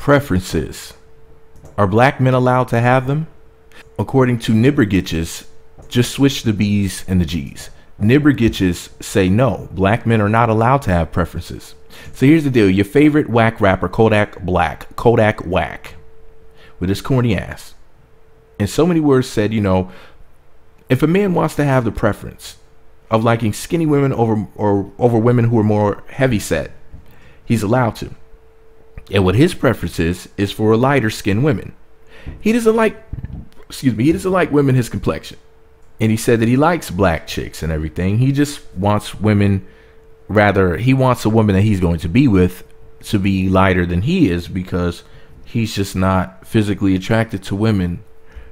preferences. Are black men allowed to have them? According to Nibbergitches, just switch the B's and the G's. Nibbergitches say no, black men are not allowed to have preferences. So here's the deal. Your favorite whack rapper, Kodak Black, Kodak Whack, with his corny ass, in so many words said, you know, if a man wants to have the preference of liking skinny women over women who are more heavy set, he's allowed to. And what his preference is for lighter skinned women. He doesn't like, he doesn't like women his complexion. And he said that he likes black chicks and everything. He just wants women, rather, he wants a woman that he's going to be with to be lighter than he is, because he's just not physically attracted to women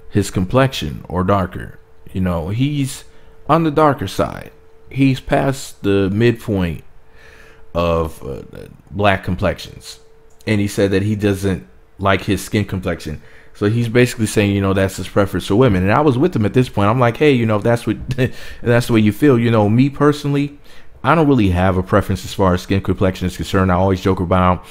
his complexion or darker. You know, he's on the darker side. He's past the midpoint of black complexions. And he said that he doesn't like his skin complexion. So he's basically saying, you know, that's his preference for women. And I was with him at this point. I'm like, hey, you know, if that's what that's the way you feel. You know, me personally, I don't really have a preference as far as skin complexion is concerned. I always joke around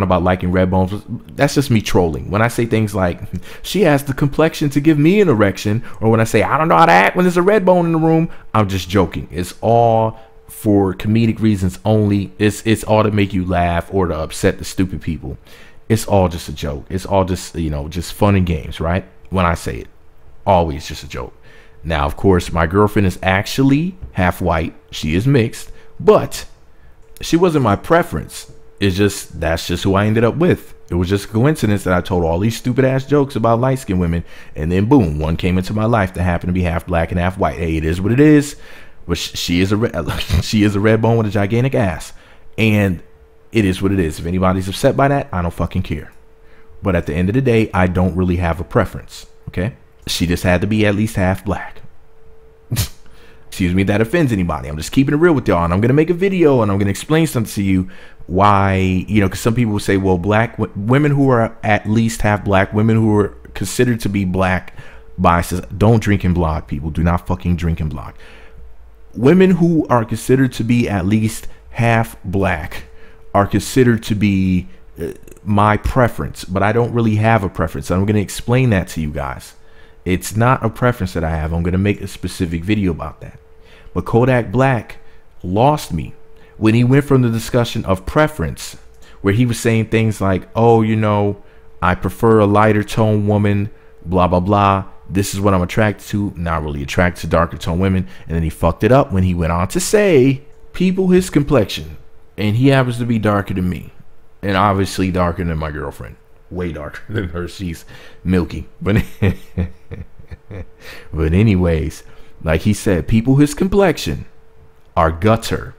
about liking red bones. That's just me trolling. When I say things like, she has the complexion to give me an erection, or when I say, I don't know how to act when there's a red bone in the room, I'm just joking. It's all for comedic reasons only. It's all to make you laugh or to upset the stupid people. It's all just a joke. It's all just, you know, just fun and games, right? When I say it, always just a joke. Now, of course, my girlfriend is actually half white. She is mixed, but she wasn't my preference. It's just, that's just who I ended up with. It was just a coincidence that I told all these stupid ass jokes about light skinned women, and then boom, one came into my life that happened to be half black and half white. Hey, it is what it is. But she is a red bone with a gigantic ass, and it is what it is. If anybody's upset by that, I don't fucking care. But at the end of the day, I don't really have a preference. Okay, she just had to be at least half black. Excuse me, that offends anybody. I'm just keeping it real with y'all, and I'm gonna make a video and I'm gonna explain something to you why, you know, because some people will say, well, black women who are at least half black, women who are considered to be black biases, don't drink and blog. People, do not fucking drink and blog. Women who are considered to be at least half black are considered to be my preference, but I don't really have a preference. I'm going to explain that to you guys. It's not a preference that I have. I'm going to make a specific video about that. But Kodak Black lost me when he went from the discussion of preference, where he was saying things like, oh, you know, I prefer a lighter tone woman, blah, blah, blah. This is what I'm attracted to. Not really attracted to darker tone women. And then he fucked it up when he went on to say, people his complexion, and he happens to be darker than me, and obviously darker than my girlfriend, way darker than her. She's milky. But but anyways, like he said, people his complexion are gutter.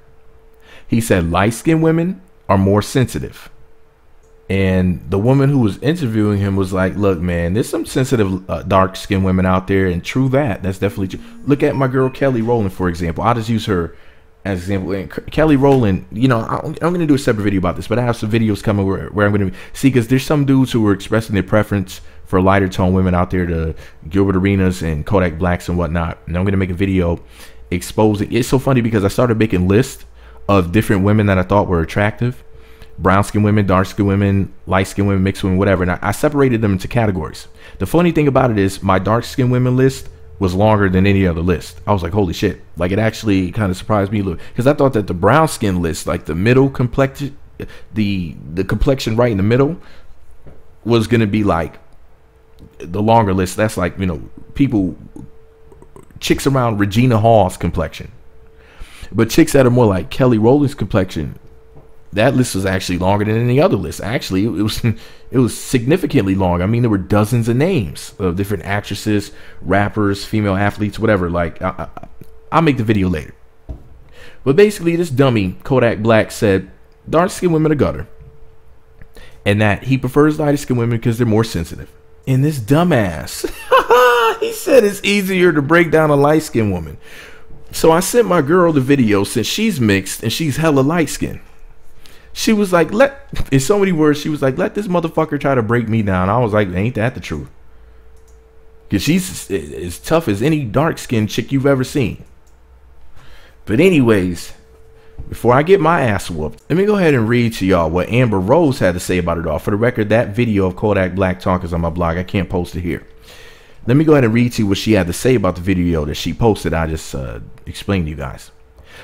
He said light-skinned women are more sensitive. And the woman who was interviewing him was like, look, man, there's some sensitive dark-skinned women out there. And true that. That's definitely true. Look at my girl, Kelly Rowland, for example. I'll just use her as an example. And Kelly Rowland, you know, I'm going to do a separate video about this, but I have some videos coming where I'm going to see, because there's some dudes who are expressing their preference for lighter tone women out there, to Gilbert Arenas and Kodak Blacks and whatnot. And I'm going to make a video exposing. It's so funny because I started making lists of different women that I thought were attractive. Brown skin women, dark skin women, light skin women, mixed women, whatever. And I separated them into categories. The funny thing about it is my dark skin women list was longer than any other list. I was like, holy shit. Like, it actually kind of surprised me a little, because I thought that the brown skin list, like the middle complexion, the complexion right in the middle, was going to be like the longer list. That's like, you know, chicks around Regina Hall's complexion. But chicks that are more like Kelly Rowland's complexion, that list was actually longer than any other list. Actually, it was significantly long. I mean, there were dozens of names of different actresses, rappers, female athletes, whatever. Like, I'll make the video later. But basically, this dummy, Kodak Black, said dark-skinned women are gutter, and that he prefers lighter-skinned women because they're more sensitive. And this dumbass, he said it's easier to break down a light-skinned woman. So I sent my girl the video, since she's mixed and she's hella light-skinned. She was like, in so many words, she was like, let this motherfucker try to break me down. I was like, ain't that the truth? Because she's as tough as any dark-skinned chick you've ever seen. But anyways, Before I get my ass whooped, let me go ahead and read to y'all what Amber Rose had to say about it all. For the record, that video of Kodak Black talk is on my blog. I can't post it here. Let me go ahead and read to you what she had to say about the video that she posted. I just explained to you guys.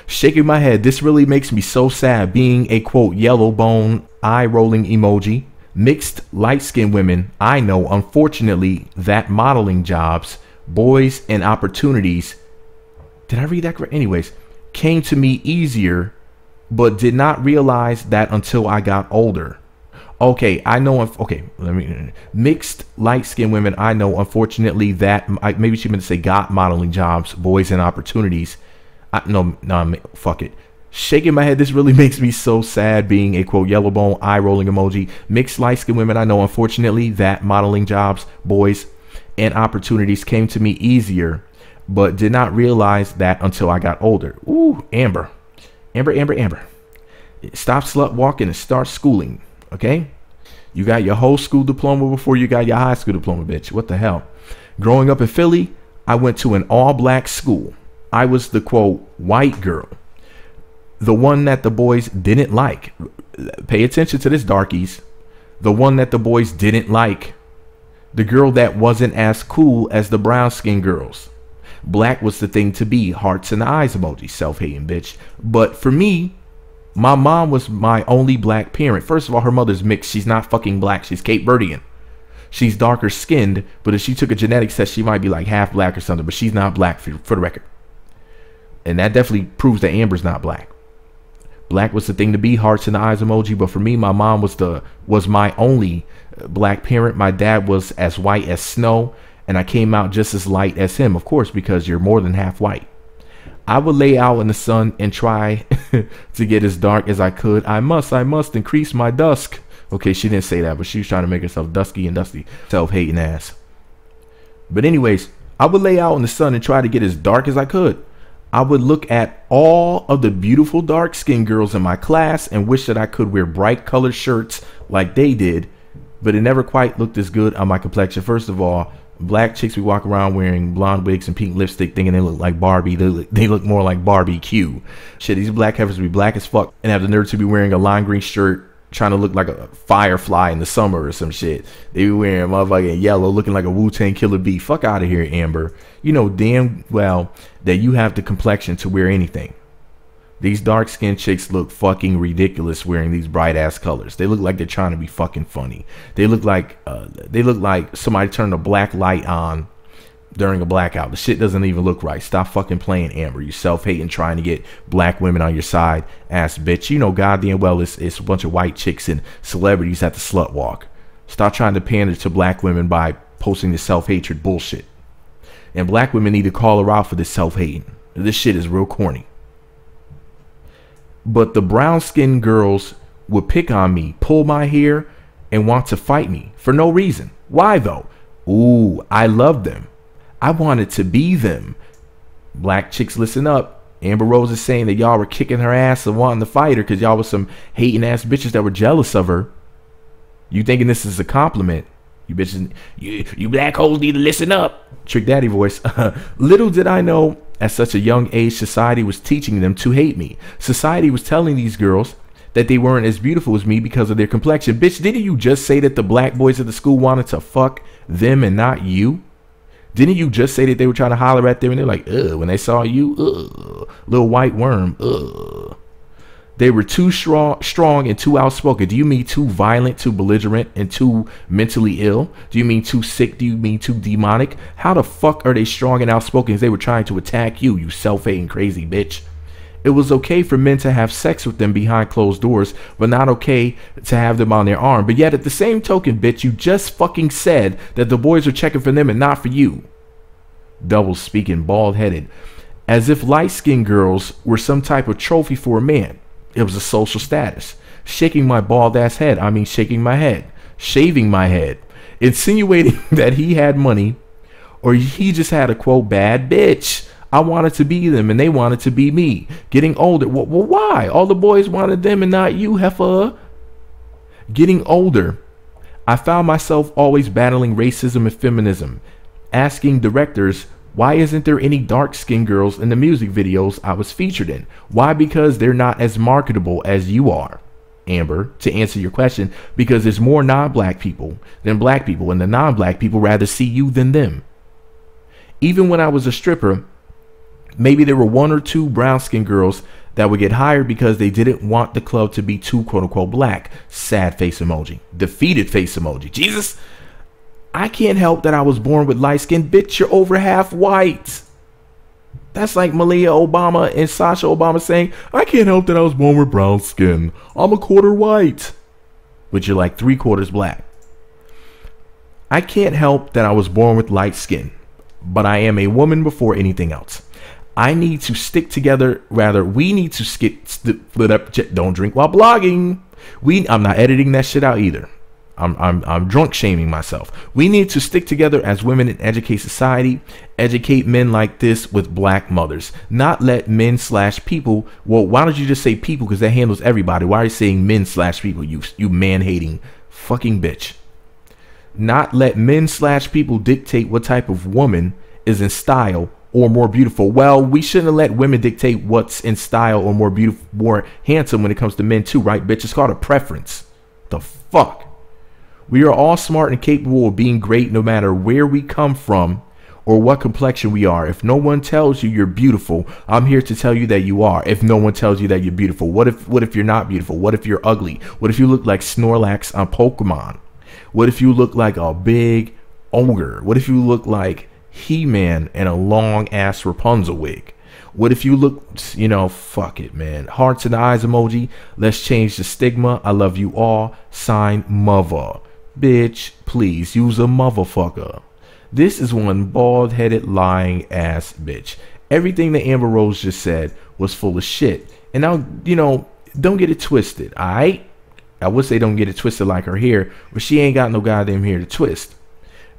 Shaking my head, this really makes me so sad being a quote yellow bone eye rolling emoji. Mixed light-skinned women I know, unfortunately, that modeling jobs, boys, and opportunities, did I read that correct? Anyways, came to me easier, but did not realize that until I got older. Okay, I know. Okay, let me. Mixed light-skinned women I know, unfortunately, that maybe she meant to say got modeling jobs, boys, and opportunities. No, fuck it. Shaking my head, this really makes me so sad being a quote yellow bone eye rolling emoji. Mixed light-skinned women I know, unfortunately, that modeling jobs, boys, and opportunities came to me easier, but did not realize that until I got older. Ooh, Amber. Stop slut walking and start schooling, okay? You got your whole school diploma before you got your high school diploma, bitch. What the hell? Growing up in Philly, I went to an all-black school. I was the quote white girl, the one that the boys didn't like. Pay attention to this, darkies. The one that the boys didn't like. The girl that wasn't as cool as the brown skin girls. Black was the thing to be. Hearts and eyes emoji. Self-hating bitch. But for me, my mom was my only black parent. First of all, her mother's mixed. She's not fucking black. She's Cape Verdean. She's darker skinned, but if she took a genetics test, she might be like half black or something. But she's not black, for the record. And that definitely proves that Amber's not black. Black was the thing to be, hearts in the eyes emoji. But for me, my mom was my only black parent. My dad was as white as snow, and I came out just as light as him, of course, because you're more than half white. I would lay out in the sun and try to get as dark as I could. I must increase my dusk. Okay, she didn't say that, but she was trying to make herself dusky and dusty. Self-hating ass. But anyways, I would lay out in the sun and try to get as dark as I could. I would look at all of the beautiful dark-skinned girls in my class and wish that I could wear bright colored shirts like they did, but it never quite looked as good on my complexion. First of all, black chicks, we walk around wearing blonde wigs and pink lipstick thinking they look like Barbie. They look more like Barbie Q. Shit, these black heifers be black as fuck and have the nerve to be wearing a lime green shirt trying to look like a firefly in the summer or some shit. They be wearing motherfucking yellow looking like a Wu-Tang Killer Bee. Fuck out of here, Amber. You know damn well that you have the complexion to wear anything. These dark-skinned chicks look fucking ridiculous wearing these bright-ass colors. They look like they're trying to be fucking funny. They look like somebody turned a black light on during a blackout. The shit doesn't even look right. Stop fucking playing, Amber. You self-hating, trying to get black women on your side, ass bitch. You know goddamn well it's a bunch of white chicks and celebrities at the slut walk. Stop trying to pander to black women by posting this self-hatred bullshit. And black women need to call her out for this self-hating. This shit is real corny. But the brown-skinned girls would pick on me, pull my hair, and want to fight me for no reason. Why though? Ooh, I love them. I wanted to be them. Black chicks, listen up. Amber Rose is saying that y'all were kicking her ass and wanting to fight her because y'all was some hating ass bitches that were jealous of her. You thinking this is a compliment? You bitches, you black hoes need to listen up. Trick Daddy voice. Little did I know, at such a young age, society was teaching them to hate me. Society was telling these girls that they weren't as beautiful as me because of their complexion. Bitch, didn't you just say that the black boys at the school wanted to fuck them and not you? Didn't you just say that they were trying to holler at them and they're like, ugh, when they saw you, ugh, little white worm, ugh. They were too strong and too outspoken. Do you mean too violent, too belligerent, and too mentally ill? Do you mean too sick? Do you mean too demonic? How the fuck are they strong and outspoken if they were trying to attack you, you self-hating crazy bitch? It was okay for men to have sex with them behind closed doors, but not okay to have them on their arm. But yet at the same token, bitch, you just fucking said that the boys are checking for them and not for you. Double speaking, bald-headed. As if light-skinned girls were some type of trophy for a man. It was a social status. Shaking my bald ass head. I mean shaking my head. Shaving my head. Insinuating that he had money or he just had a quote bad bitch. I wanted to be them and they wanted to be me. Getting older. Well, why? All the boys wanted them and not you, heifer. Getting older, I found myself always battling racism and feminism. Asking directors Why isn't there any dark-skinned girls in the music videos I was featured in? Why? Because they're not as marketable as you are, Amber, to answer your question, because there's more non-black people than black people, and the non-black people rather see you than them. Even when I was a stripper, maybe there were 1 or 2 brown-skinned girls that would get hired because they didn't want the club to be too quote-unquote black. Sad face emoji. Defeated face emoji. Jesus, I can't help that I was born with light skin. Bitch, you're over half white. That's like Malia Obama and Sasha Obama saying, I can't help that I was born with brown skin. I'm a quarter white. But you're like 3/4 black. I can't help that I was born with light skin, but I am a woman before anything else. I need to stick together. Rather, we need to split up. Don't drink while blogging. I'm not editing that shit out either. I'm drunk shaming myself. We need to stick together as women and educate society, educate men like this with black mothers, not let men/people. Well, why don't you just say people? Because that handles everybody. Why are you saying men/people? You man-hating fucking bitch. Not let men/people dictate what type of woman is in style or more beautiful. Well, we shouldn't let women dictate what's in style or more beautiful, more handsome when it comes to men too, right, bitch? It's called a preference. The fuck? We are all smart and capable of being great no matter where we come from or what complexion we are. If no one tells you you're beautiful, I'm here to tell you that you are. If no one tells you that you're beautiful, what if you're not beautiful? What if you're ugly? What if you look like Snorlax on Pokemon? What if you look like a big ogre? What if you look like He-Man in a long ass Rapunzel wig? What if you look, fuck it, man. Hearts in the eyes emoji. Let's change the stigma. I love you all. Sign mother. Bitch, please use a motherfucker. This is one bald-headed, lying ass bitch. Everything that Amber Rose just said was full of shit. And now, don't get it twisted, alright? I would say don't get it twisted like her hair, but she ain't got no goddamn hair to twist.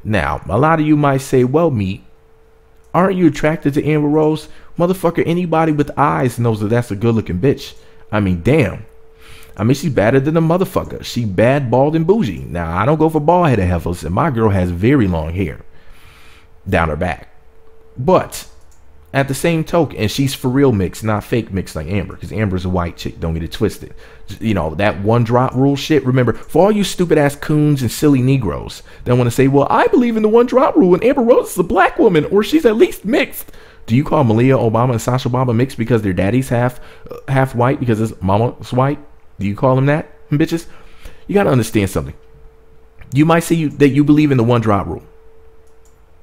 Now, a lot of you might say, well, Meat, aren't you attracted to Amber Rose? Motherfucker, anybody with eyes knows that that's a good-looking bitch. I mean, damn. I mean, she's badder than a motherfucker. She bad, bald, and bougie. Now, I don't go for bald-headed heifers, and my girl has very long hair down her back. But at the same token, and she's for real mixed, not fake mixed like Amber, because Amber's a white chick. Don't get it twisted. That one drop rule shit. Remember, for all you stupid ass coons and silly Negroes that want to say, well, I believe in the one drop rule, and Amber Rose is a black woman, or she's at least mixed. Do you call Malia Obama and Sasha Obama mixed because their daddy's half white because his mama's white? Do you call them that, bitches? You got to understand something. You might say that you believe in the one drop rule.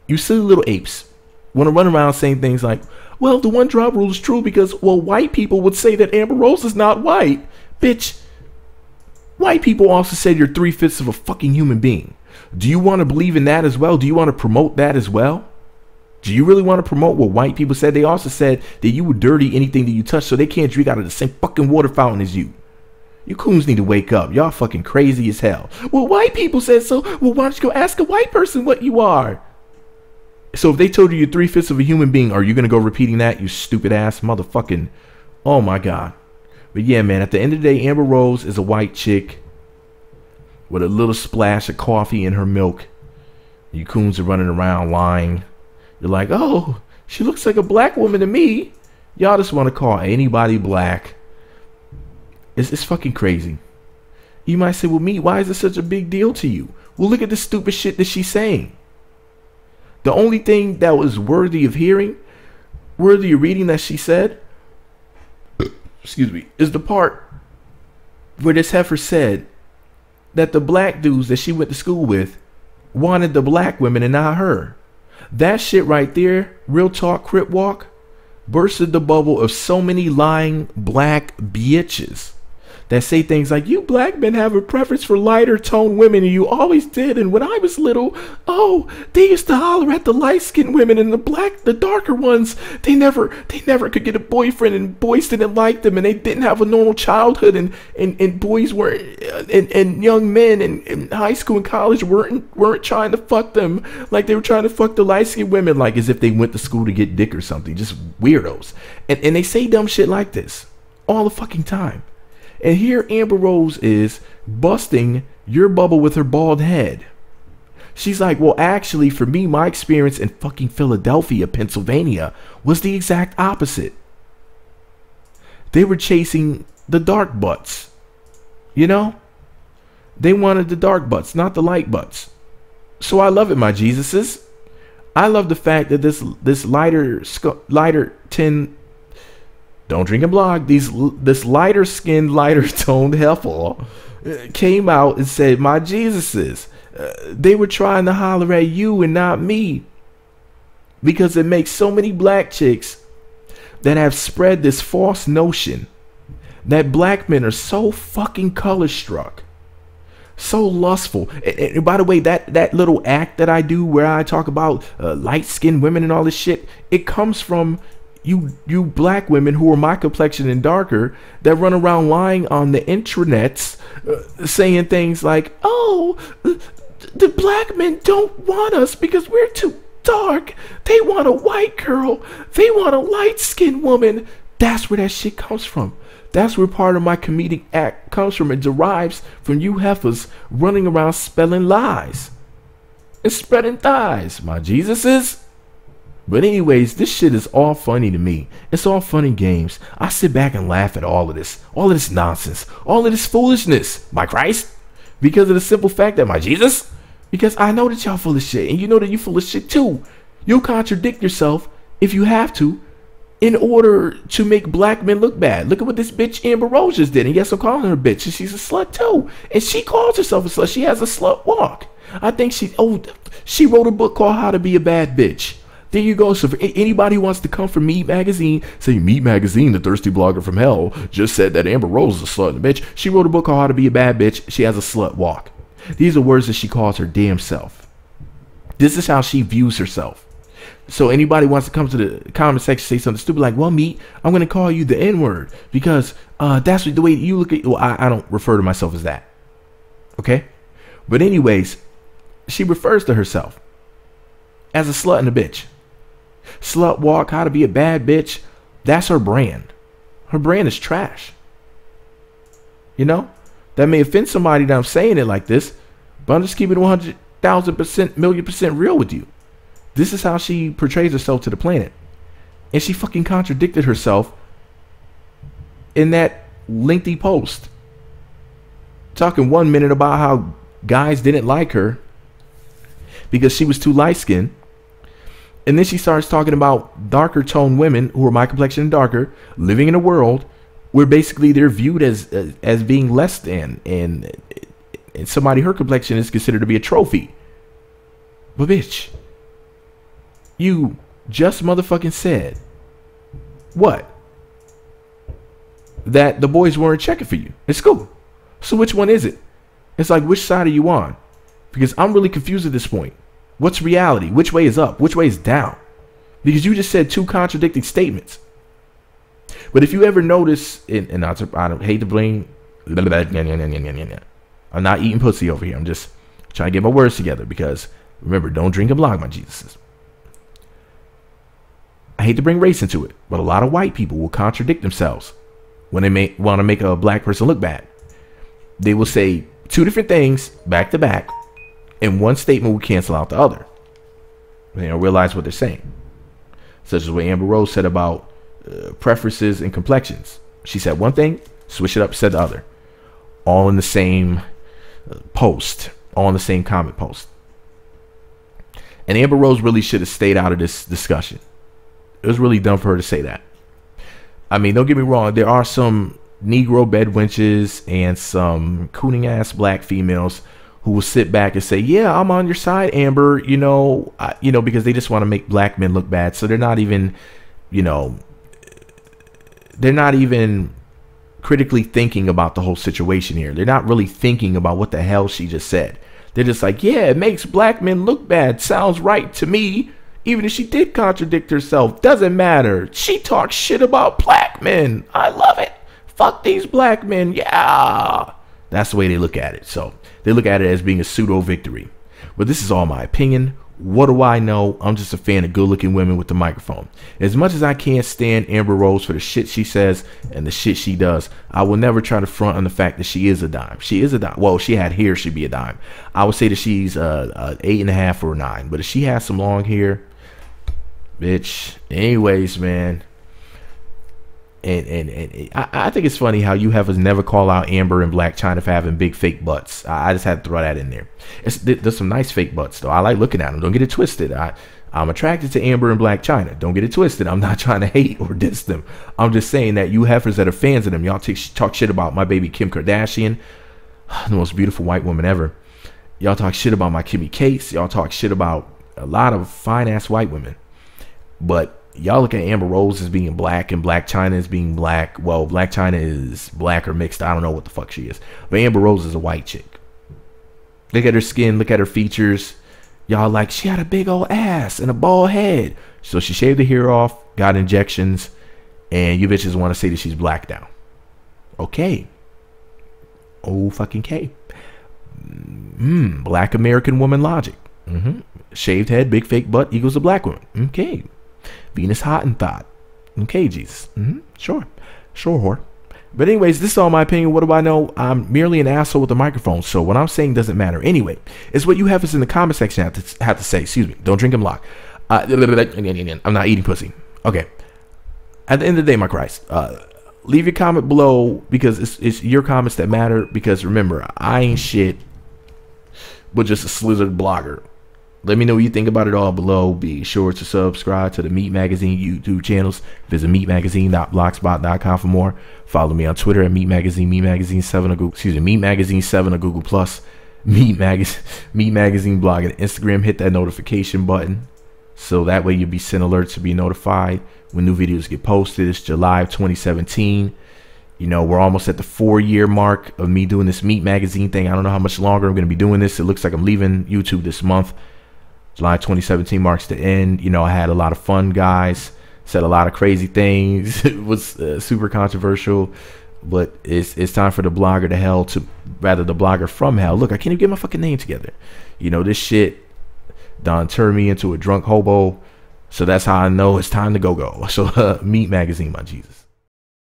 You silly little apes want to run around saying things like, well, the one drop rule is true because, well, white people would say that Amber Rose is not white. Bitch, white people also said you're 3/5 of a fucking human being. Do you want to believe in that as well? Do you want to promote that as well? Do you really want to promote what white people said? They also said that you would dirty anything that you touch, so they can't drink out of the same fucking water fountain as you. You coons need to wake up. Y'all fucking crazy as hell. Well, white people said so. Well, why don't you go ask a white person what you are? So if they told you you're 3/5 of a human being, are you going to go repeating that, you stupid ass motherfucking... Oh, my God. But yeah, man, at the end of the day, Amber Rose is a white chick with a little splash of coffee in her milk. You coons are running around lying. You're like, oh, she looks like a black woman to me. Y'all just want to call anybody black. It's fucking crazy. You might say, well, me, why is it such a big deal to you? Well, look at the stupid shit that she's saying. The only thing that was worthy of hearing, worthy of reading that she said, excuse me, is the part where this heifer said that the black dudes that she went to school with wanted the black women and not her. That shit right there, real talk, crip walk, bursted the bubble of so many lying black bitches that say things like, you black men have a preference for lighter toned women, and you always did. And when I was little, oh, they used to holler at the light skinned women, and the darker ones, they never could get a boyfriend, and boys didn't like them, and they didn't have a normal childhood, and boys weren't, and young men in high school and college weren't trying to fuck them like they were trying to fuck the light skinned women, like as if they went to school to get dick or something. Just weirdos. And they say dumb shit like this all the fucking time. And here Amber Rose is busting your bubble with her bald head. She's like, well, actually, for me, my experience in fucking Philadelphia, Pennsylvania, was the exact opposite. They were chasing the dark butts. You know? They wanted the dark butts, not the light butts. So I love it, my Jesuses. I love the fact that this lighter tin, don't drink and blog, this lighter skinned, lighter toned heifer came out and said, my Jesuses, they were trying to holler at you and not me, because it makes so many black chicks that have spread this false notion that black men are so fucking color struck, so lustful. And by the way, that little act that I do where I talk about light-skinned women and all this shit, it comes from you black women who are my complexion and darker that run around lying on the intranets saying things like, oh, the black men don't want us because we're too dark. They want a white girl. They want a light-skinned woman. That's where that shit comes from. That's where part of my comedic act comes from. It derives from you heifers running around spelling lies and spreading thighs, my Jesuses. But anyways, this shit is all funny to me. It's all funny games. I sit back and laugh at all of this nonsense, all of this foolishness, my Christ, because of the simple fact that, my Jesus, because I know that y'all full of shit, and you know that you full of shit too. You'll contradict yourself if you have to, in order to make black men look bad. Look at what this bitch Amber Rose just did. And yes, I'm calling her a bitch. And she's a slut too. And she calls herself a slut. She has a slut walk. I think she wrote a book called How to Be a Bad Bitch. There you go. So for anybody who wants to come from Meat Magazine, say Meat Magazine, the thirsty blogger from hell, just said that Amber Rose is a slut and a bitch. She wrote a book called How to Be a Bad Bitch. She has a slut walk. These are words that she calls her damn self. This is how she views herself. So anybody wants to come to the comment section, say something stupid like, well, Meat, I'm going to call you the N-word because that's the way you look at. Well, I don't refer to myself as that. Okay. But anyways, she refers to herself as a slut and a bitch. Slut walk, how to be a bad bitch. That's her brand. Her brand is trash. You know, that may offend somebody that I'm saying it like this, but I'm just keeping it 100,000%, million% real with you. This is how she portrays herself to the planet. And she fucking contradicted herself in that lengthy post. Talking 1 minute about how guys didn't like her because she was too light-skinned. And then she starts talking about darker toned women who are my complexion and darker, living in a world where basically they're viewed as being less than, and somebody her complexion is considered to be a trophy. But bitch, you just motherfucking said what? That the boys weren't checking for you in school. So which one is it? It's like, which side are you on? Because I'm really confused at this point. What's reality? Which way is up? Which way is down? Because you just said two contradicting statements. But if you ever notice, and I don't hate to blame, I'm not eating pussy over here. I'm just trying to get my words together because remember, don't drink and blog, my Jesuses. I hate to bring race into it, but a lot of white people will contradict themselves when they want to make a black person look bad. They will say two different things back to back, and one statement will cancel out the other. They don't realize what they're saying. Such as what Amber Rose said about preferences and complexions. She said one thing, switch it up, said the other. All in the same post, all in the same comment post. And Amber Rose really should have stayed out of this discussion. It was really dumb for her to say that. I mean, don't get me wrong. There are some Negro bedwenches and some cooning ass black females who will sit back and say, yeah, I'm on your side, Amber, because they just want to make black men look bad. So they're not even, they're not even critically thinking about the whole situation here. They're not really thinking about what the hell she just said. They're just like, yeah, it makes black men look bad. Sounds right to me. Even if she did contradict herself, doesn't matter. She talks shit about black men. I love it. Fuck these black men. Yeah. That's the way they look at it. So they look at it as being a pseudo victory. But this is all my opinion. What do I know? I'm just a fan of good-looking women with the microphone. As much as I can't stand Amber Rose for the shit she says and the shit she does, I will never try to front on the fact that she is a dime. She is a dime. Well, she had hair, she'd be a dime. I would say that she's 8.5 or 9. But if she has some long hair, bitch. Anyways, man. And I think it's funny how you have us never call out Amber and Black China for having big fake butts. I just had to throw that in there. There's some nice fake butts though. I like looking at them. Don't get it twisted. I'm attracted to Amber and Black China. Don't get it twisted. I'm not trying to hate or diss them. I'm just saying that you heifers that are fans of them, y'all talk shit about my baby Kim Kardashian, the most beautiful white woman ever. Y'all talk shit about my Kimmy Case. Y'all talk shit about a lot of fine ass white women. But y'all look at Amber Rose as being black and Black China as being black. Well, Black China is black or mixed. I don't know what the fuck she is. But Amber Rose is a white chick. Look at her skin. Look at her features. Y'all like, she had a big old ass and a bald head. So she shaved the hair off, got injections, and you bitches want to say that she's black now. Okay. Oh, fucking K. Black American woman logic. Shaved head, big fake butt equals a black woman. Okay. Venus Hottentot. Okay, Jesus. Sure, whore. But anyways, this is all my opinion. What do I know? I'm merely an asshole with a microphone, so what I'm saying doesn't matter. Anyway, it's what you have us in the comment section have to say. Excuse me. Don't drink and block. I'm not eating pussy. Okay. At the end of the day, my Christ, leave your comment below because it's your comments that matter. Because remember, I ain't shit, but just a slizzard blogger. Let me know what you think about it all below. Be sure to subscribe to the Meat Magazine YouTube channels. Visit meatmagazine.blogspot.com for more. Follow me on Twitter at Meat Magazine, Meat Magazine 7 or Google, excuse me, Meat Magazine 7 or Google Plus, Meat Magazine blog and Instagram. Hit that notification button so that way you'll be sent alerts to be notified when new videos get posted. It's July of 2017. You know, we're almost at the 4-year mark of me doing this Meat Magazine thing. I don't know how much longer I'm going to be doing this. It looks like I'm leaving YouTube this month. July 2017 marks the end. You know, I had a lot of fun, guys. Said a lot of crazy things. It was super controversial, but it's time for the blogger to hell to, rather the blogger from hell. Look, I can't even get my fucking name together. You know, this shit done turned me into a drunk hobo. So that's how I know it's time to go. So Meat Magazine, my Jesus.